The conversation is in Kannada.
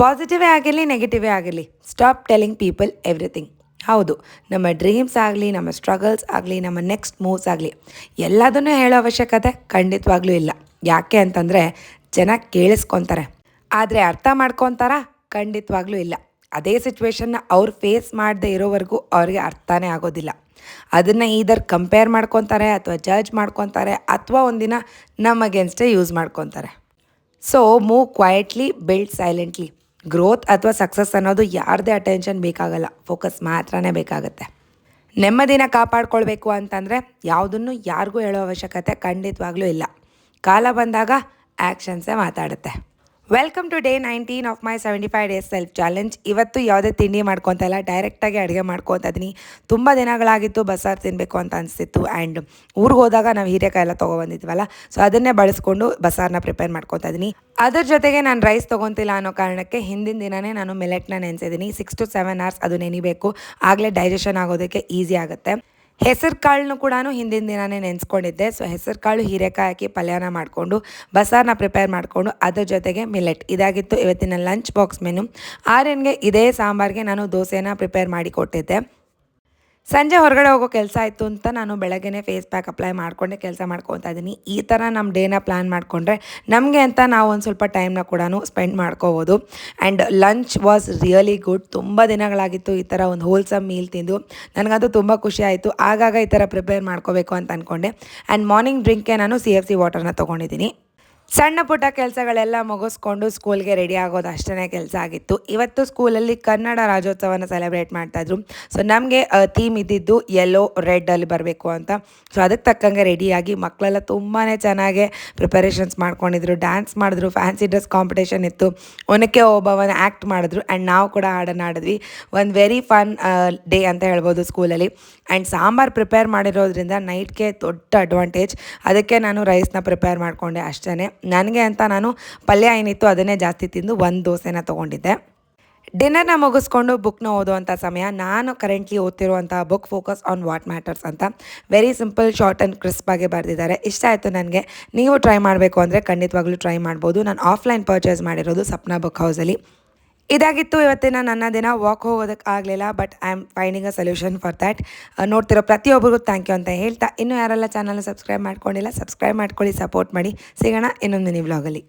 ಪಾಸಿಟಿವೇ ಆಗಿರಲಿ ನೆಗೆಟಿವೇ ಆಗಿರಲಿ, ಸ್ಟಾಪ್ ಟೆಲಿಂಗ್ ಪೀಪಲ್ ಎವ್ರಿಥಿಂಗ್. ಹೌದು, ನಮ್ಮ ಡ್ರೀಮ್ಸ್ ಆಗಲಿ, ನಮ್ಮ ಸ್ಟ್ರಗಲ್ಸ್ ಆಗಲಿ, ನಮ್ಮ ನೆಕ್ಸ್ಟ್ ಮೂವ್ಸ್ ಆಗಲಿ ಎಲ್ಲದನ್ನೂ ಹೇಳೋ ಅವಶ್ಯಕತೆ ಖಂಡಿತವಾಗ್ಲೂ ಇಲ್ಲ. ಯಾಕೆ ಅಂತಂದರೆ ಜನ ಕೇಳಿಸ್ಕೊತಾರೆ, ಆದರೆ ಅರ್ಥ ಮಾಡ್ಕೊತಾರ ಖಂಡಿತವಾಗ್ಲೂ ಇಲ್ಲ. ಅದೇ ಸಿಚುವೇಶನ್ನ ಅವ್ರು ಫೇಸ್ ಮಾಡದೇ ಇರೋವರೆಗೂ ಅವ್ರಿಗೆ ಅರ್ಥನೇ ಆಗೋದಿಲ್ಲ. ಅದನ್ನು ಈದರ್ ಕಂಪೇರ್ ಮಾಡ್ಕೊತಾರೆ ಅಥವಾ ಜಡ್ಜ್ ಮಾಡ್ಕೊತಾರೆ ಅಥವಾ ಒಂದಿನ ನಮ್ಮ ಅಗೇನ್ಸ್ಟೇ ಯೂಸ್ ಮಾಡ್ಕೊತಾರೆ. So move quietly, build silently. Growth ಅಥವಾ ಸಕ್ಸಸ್ ಅನ್ನೋದು ಯಾರದೇ ಅಟೆನ್ಷನ್ ಬೇಕಾಗಲ್ಲ, ಫೋಕಸ್ ಮಾತ್ರನೇ ಬೇಕಾಗುತ್ತೆ. ನೆಮ್ಮದಿನ ಕಾಪಾಡ್ಕೊಳ್ಬೇಕು ಅಂತಂದರೆ ಯಾವುದನ್ನು ಯಾರಿಗೂ ಹೇಳೋ ಅವಶ್ಯಕತೆ ಖಂಡಿತವಾಗ್ಲೂ ಇಲ್ಲ. ಕಾಲ ಬಂದಾಗ ಆ್ಯಕ್ಷನ್ಸೇ ಮಾತಾಡುತ್ತೆ. Welcome to day 19 of my 75 days self challenge. ಇವತ್ತು ಯಾವುದೇ ತಿಂಡಿ ಮಾಡ್ಕೊತ ಇಲ್ಲ, ಡೈರೆಕ್ಟಾಗಿ ಅಡುಗೆ ಮಾಡ್ಕೊತಾ ಇದ್ದೀನಿ. ತುಂಬ ದಿನಗಳಾಗಿತ್ತು ಬಸ್ಸಾರು ತಿನ್ನಬೇಕು ಅಂತ ಅನಿಸ್ತಿತ್ತು. ಆ್ಯಂಡ್ ಊರಿಗೆ ಹೋದಾಗ ನಾವು ಹೀರೆಕಾಯಿ ಎಲ್ಲ ತೊಗೊಬಂದಿದ್ವಲ್ಲ, ಸೊ ಅದನ್ನೇ ಬಳಸ್ಕೊಂಡು ಬಸ್ಸಾರನ್ನ ಪ್ರಿಪೇರ್ ಮಾಡ್ಕೊತಾ ಇದ್ದೀನಿ. ಅದ್ರ ಜೊತೆಗೆ ನಾನು ರೈಸ್ ತೊಗೊತಿಲ್ಲ ಅನ್ನೋ ಕಾರಣಕ್ಕೆ ಹಿಂದಿನ ದಿನವೇ ನಾನು ಮಿಲೆಟ್ನ ನೆನೆಸಿದ್ದೀನಿ. 6 to 7 hours ಅದು ನೆನಿಬೇಕು, ಆಗಲೇ ಡೈಜೆಷನ್ ಆಗೋದಕ್ಕೆ ಈಸಿ ಆಗುತ್ತೆ. ಹೆಸರು ಕಾಳನ್ನು ಕೂಡ ಹಿಂದಿನ ದಿನವೇ ನೆನೆಸ್ಕೊಂಡಿದ್ದೆ. ಸೊ ಹೆಸರು ಕಾಳು ಹೀರೆಕಾಯಿ ಹಾಕಿ ಪಲ್ಯನ ಮಾಡಿಕೊಂಡು ಬಸ್ಸಾರನ್ನ ಪ್ರಿಪೇರ್ ಮಾಡಿಕೊಂಡು ಅದ್ರ ಜೊತೆಗೆ ಮಿಲೆಟ್, ಇದಾಗಿತ್ತು ಇವತ್ತಿನ ಲಂಚ್ ಬಾಕ್ಸ್ ಮೆನು. ಆರ್ಯನ್ಗೆ ಇದೇ ಸಾಂಬಾರಿಗೆ ನಾನು ದೋಸೆನ ಪ್ರಿಪೇರ್ ಮಾಡಿ ಕೊಟ್ಟಿದ್ದೆ. ಸಂಜೆ ಹೊರಗಡೆ ಹೋಗೋ ಕೆಲಸ ಆಯಿತು ಅಂತ ನಾನು ಬೆಳಗ್ಗೆನೇ ಫೇಸ್ ಪ್ಯಾಕ್ ಅಪ್ಲೈ ಮಾಡಿಕೊಂಡೆ ಕೆಲಸ ಮಾಡ್ಕೊತಾ ಇದ್ದೀನಿ. ಈ ಥರ ನಮ್ಮ ಡೇನ ಪ್ಲ್ಯಾನ್ ಮಾಡಿಕೊಂಡ್ರೆ ನಮಗೆ ಅಂತ ನಾವು ಒಂದು ಸ್ವಲ್ಪ ಟೈಮ್ನ ಕೂಡ ಸ್ಪೆಂಡ್ ಮಾಡ್ಕೋಬೋದು. And lunch was really good. ತುಂಬ ದಿನಗಳಾಗಿತ್ತು ಈ ಥರ ಒಂದು ಹೋಲ್ಸಮ್ ಮೀಲ್ ತಿಂದು. ನನಗದು ತುಂಬ ಖುಷಿ ಆಯಿತು. ಆಗಾಗ ಈ ಥರ ಪ್ರಿಪೇರ್ ಮಾಡ್ಕೋಬೇಕು ಅಂತ ಅಂದ್ಕೊಂಡೆ. ಆ್ಯಂಡ್ ಮಾರ್ನಿಂಗ್ ಡ್ರಿಂಕ್ಗೆ ನಾನು CFC ವಾಟರ್ನ ತೊಗೊಂಡಿದ್ದೀನಿ. ಸಣ್ಣ ಪುಟ್ಟ ಕೆಲಸಗಳೆಲ್ಲ ಮುಗಿಸ್ಕೊಂಡು ಸ್ಕೂಲ್ಗೆ ರೆಡಿ ಆಗೋದು ಅಷ್ಟೇ ಕೆಲಸ ಆಗಿತ್ತು. ಇವತ್ತು ಸ್ಕೂಲಲ್ಲಿ ಕನ್ನಡ ರಾಜ್ಯೋತ್ಸವನ ಸೆಲೆಬ್ರೇಟ್ ಮಾಡ್ತಾಯಿದ್ರು. ಸೊ ನಮಗೆ ಥೀಮ್ ಇದ್ದಿದ್ದು ಯೆಲ್ಲೋ ರೆಡ್ಡಲ್ಲಿ ಬರಬೇಕು ಅಂತ. ಸೊ ಅದಕ್ಕೆ ತಕ್ಕಂಗೆ ರೆಡಿಯಾಗಿ ಮಕ್ಕಳೆಲ್ಲ ತುಂಬಾ ಚೆನ್ನಾಗಿ ಪ್ರಿಪರೇಷನ್ಸ್ ಮಾಡ್ಕೊಂಡಿದ್ರು, ಡ್ಯಾನ್ಸ್ ಮಾಡಿದ್ರು, ಫ್ಯಾನ್ಸಿ ಡ್ರೆಸ್ ಕಾಂಪಿಟೇಷನ್ ಇತ್ತು, ಒನಕ್ಕೆ ಓಬವ್ವನ ಆ್ಯಕ್ಟ್ ಮಾಡಿದ್ರು. ಆ್ಯಂಡ್ ನಾವು ಕೂಡ ಹಾಡನ್ನು ಆಡಿದ್ವಿ. ಒಂದು ವೆರಿ ಫನ್ ಡೇ ಅಂತ ಹೇಳ್ಬೋದು ಸ್ಕೂಲಲ್ಲಿ. ಆ್ಯಂಡ್ ಸಾಂಬಾರು ಪ್ರಿಪೇರ್ ಮಾಡಿರೋದ್ರಿಂದ ನೈಟ್ಗೆ ದೊಡ್ಡ ಅಡ್ವಾಂಟೇಜ್. ಅದಕ್ಕೆ ನಾನು ರೈಸ್ನ ಪ್ರಿಪೇರ್ ಮಾಡಿಕೊಂಡೆ ಅಷ್ಟೇ. ನನಗೆ ಅಂತ ನಾನು ಪಲ್ಯ ಏನಿತ್ತು ಅದನ್ನೇ ಜಾಸ್ತಿ ತಿಂದು ಒಂದು ದೋಸೆನ ತೊಗೊಂಡಿದ್ದೆ. ಡಿನ್ನರ್ನ ಮುಗಿಸ್ಕೊಂಡು ಬುಕ್ನ ಓದುವಂಥ ಸಮಯ. ನಾನು ಕರೆಂಟ್ಲಿ ಓದ್ತಿರುವಂಥ book focus on what matters ಅಂತ. Very simple, short and crisp ಆಗಿ ಬರೆದಿದ್ದಾರೆ. ಇಷ್ಟ ಆಯಿತು ನನಗೆ. ನೀವು ಟ್ರೈ ಮಾಡಬೇಕು ಅಂದರೆ ಖಂಡಿತವಾಗ್ಲೂ ಟ್ರೈ ಮಾಡ್ಬೋದು. ನಾನು ಆಫ್ಲೈನ್ ಪರ್ಚೇಸ್ ಮಾಡಿರೋದು ಸಪ್ನಾ ಬುಕ್ ಹೌಸಲ್ಲಿ. ಇದಾಗಿತ್ತು ಇವತ್ತಿನ ನನ್ನ ದಿನ. ವಾಕ್ ಹೋಗೋದಕ್ಕೆ ಆಗಲಿಲ್ಲ, but I am finding a solution for that. ನೋಡ್ತಿರೋ ಪ್ರತಿಯೊಬ್ಬರಿಗೂ ಥ್ಯಾಂಕ್ ಯು ಅಂತ ಹೇಳ್ತಾ, ಇನ್ನೂ ಯಾರೆಲ್ಲ ಚಾನಲ್ನ ಸಬ್ಸ್ಕ್ರೈಬ್ ಮಾಡ್ಕೊಂಡಿಲ್ಲ ಸಬ್ಸ್ಕ್ರೈಬ್ ಮಾಡ್ಕೊಳ್ಳಿ, ಸಪೋರ್ಟ್ ಮಾಡಿ. ಸಿಗೋಣ ಇನ್ನೊಂದು ಮಿನಿ ವ್ಲಾಗಲ್ಲಿ.